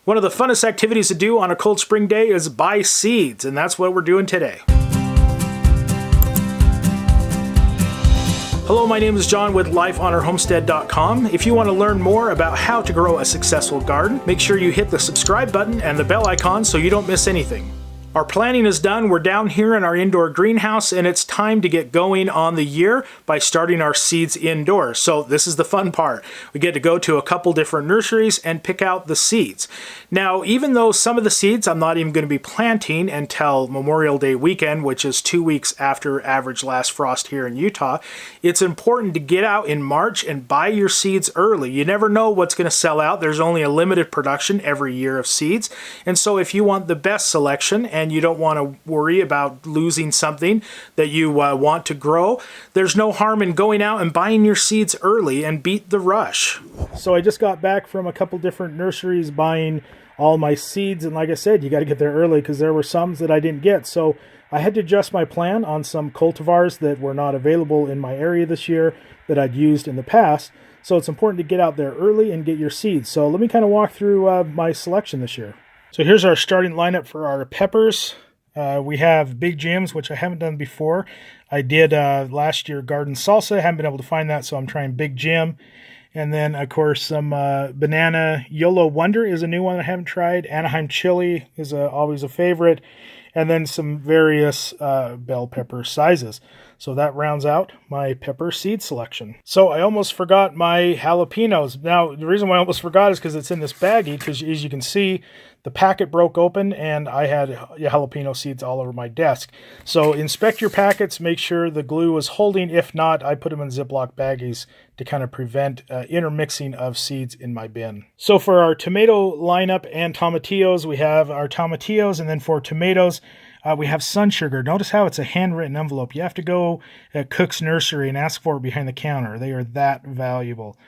One of the funnest activities to do on a cold spring day is buy seeds, and that's what we're doing today. Hello, my name is John with lifeonourhomestead.com. If you want to learn more about how to grow a successful garden, make sure you hit the subscribe button and the bell icon so you don't miss anything. Our planning is done. We're down here in our indoor greenhouse, and it's time to get going on the year by starting our seeds indoors. So this is the fun part. We get to go to a couple different nurseries and pick out the seeds. Now, even though some of the seeds I'm not even going to be planting until Memorial Day weekend, which is 2 weeks after average last frost here in Utah, it's important to get out in March and buy your seeds early. You never know what's going to sell out. There's only a limited production every year of seeds. And so if you want the best selection and you don't want to worry about losing something that you want to grow, there's no harm in going out and buying your seeds early and beat the rush. So I just got back from a couple different nurseries buying all my seeds, and like I said, you got to get there early because there were some that I didn't get. So I had to adjust my plan on some cultivars that were not available in my area this year that I'd used in the past. So it's important to get out there early and get your seeds. So let me kind of walk through my selection this year. So here's our starting lineup for our peppers. We have Big Jims, which I haven't done before. I did last year Garden Salsa. I haven't been able to find that, so I'm trying Big Jim. And then, of course, some Banana YOLO Wonder is a new one I haven't tried. Anaheim Chili is always a favorite. And then some various bell pepper sizes. So that rounds out my pepper seed selection. So I almost forgot my jalapenos. Now, the reason why I almost forgot is because it's in this baggie, because as you can see, the packet broke open and I had jalapeno seeds all over my desk. So inspect your packets, make sure the glue is holding. If not, I put them in Ziploc baggies to kind of prevent intermixing of seeds in my bin. So for our tomato lineup and tomatillos, we have our tomatillos, and then for tomatoes, we have Sun Sugar. Notice how it's a handwritten envelope. You have to go at Cook's Nursery and ask for it behind the counter. They are that valuable.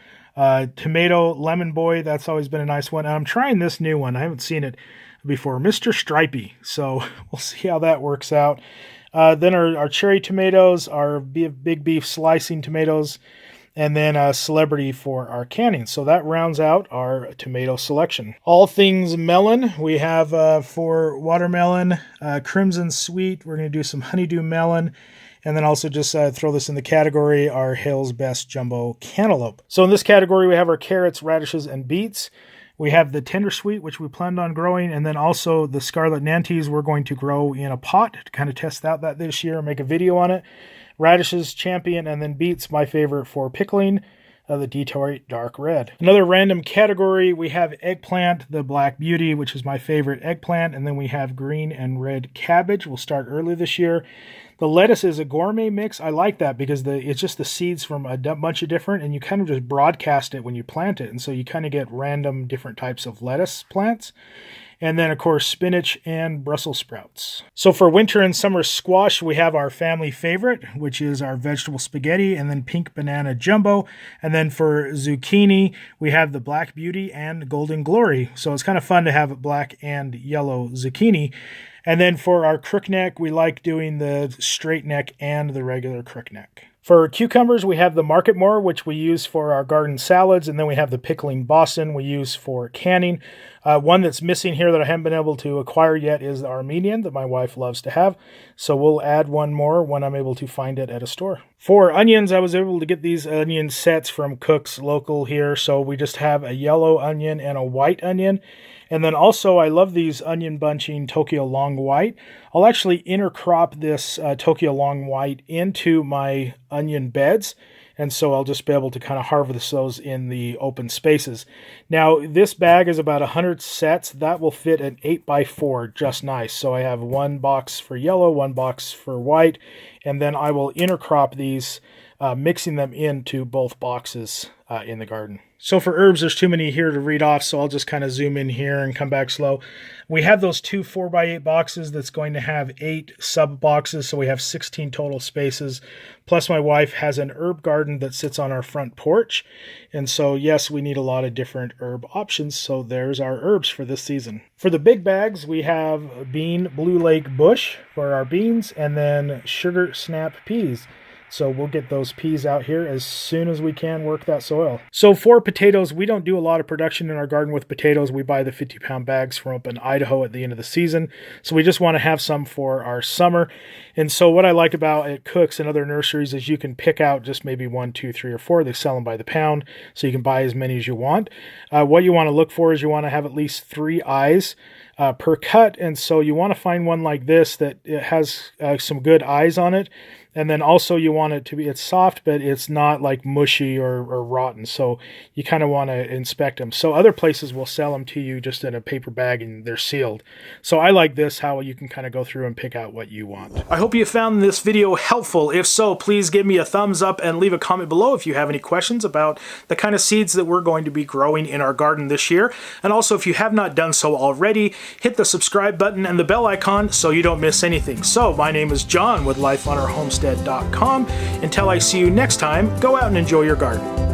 Tomato Lemon Boy, that's always been a nice one. And I'm trying this new one. I haven't seen it before. Mr. Stripey. So we'll see how that works out. Then our cherry tomatoes, our big beef slicing tomatoes, and then Celebrity for our canning. So that rounds out our tomato selection. All things melon, we have for watermelon, Crimson Sweet. We're going to do some honeydew melon. And then also just throw this in the category, our Hale's Best Jumbo Cantaloupe. So in this category, we have our carrots, radishes, and beets. We have the Tender Sweet, which we planned on growing, and then also the Scarlet Nantes we're going to grow in a pot to kind of test out that this year and make a video on it. Radishes, Champion, and then beets, my favorite for pickling, the Detroit Dark Red. Another random category, we have eggplant, the Black Beauty, which is my favorite eggplant, and then we have green and red cabbage. We'll start early this year. The lettuce is a gourmet mix. I like that because it's just the seeds from a bunch of different, and you kind of just broadcast it when you plant it, and so you kind of get random different types of lettuce plants. And then, of course, spinach and Brussels sprouts. So for winter and summer squash, we have our family favorite, which is our vegetable spaghetti, and then pink banana jumbo. And then for zucchini, we have the Black Beauty and Golden Glory. So it's kind of fun to have black and yellow zucchini. And then for our crookneck, we like doing the straight neck and the regular crookneck. For cucumbers, we have the Marketmore, which we use for our garden salads, and then we have the Pickling Boston we use for canning. One that's missing here that I haven't been able to acquire yet is the Armenian that my wife loves to have. So we'll add one more when I'm able to find it at a store. For onions, I was able to get these onion sets from Cook's local here. So we just have a yellow onion and a white onion. And then also, I love these onion bunching Tokyo Long White. I'll actually intercrop this Tokyo Long White into my onion beds. And so I'll just be able to kind of harvest those in the open spaces. Now, this bag is about 100 sets. That will fit an 8x4 just nice. So I have one box for yellow, one box for white. And then I will intercrop these, mixing them into both boxes in the garden. So for herbs, there's too many here to read off, so I'll just kind of zoom in here and come back slow. We have those two 4x8 boxes that's going to have 8 sub boxes, so we have 16 total spaces. Plus my wife has an herb garden that sits on our front porch. And so yes, we need a lot of different herb options, so there's our herbs for this season. For the big bags, we have Bean Blue Lake Bush for our beans, and then Sugar Snap Peas. So we'll get those peas out here as soon as we can work that soil. So for potatoes, we don't do a lot of production in our garden with potatoes. We buy the 50-pound bags from up in Idaho at the end of the season. So we just want to have some for our summer. And so what I like about at Cook's and other nurseries is you can pick out just maybe 1, 2, 3, or 4. They sell them by the pound, so you can buy as many as you want. What you want to look for is you want to have at least 3 eyes per cut. And so you want to find one like this that it has some good eyes on it. And then also you want it to be, it's soft, but it's not like mushy or rotten. So you kind of want to inspect them. So other places will sell them to you just in a paper bag and they're sealed. So I like this, how you can kind of go through and pick out what you want. I hope you found this video helpful. If so, please give me a thumbs up and leave a comment below if you have any questions about the kind of seeds that we're going to be growing in our garden this year. And also, if you have not done so already, hit the subscribe button and the bell icon so you don't miss anything. So my name is John with LifeOnOurHomestead.com. Until I see you next time, go out and enjoy your garden.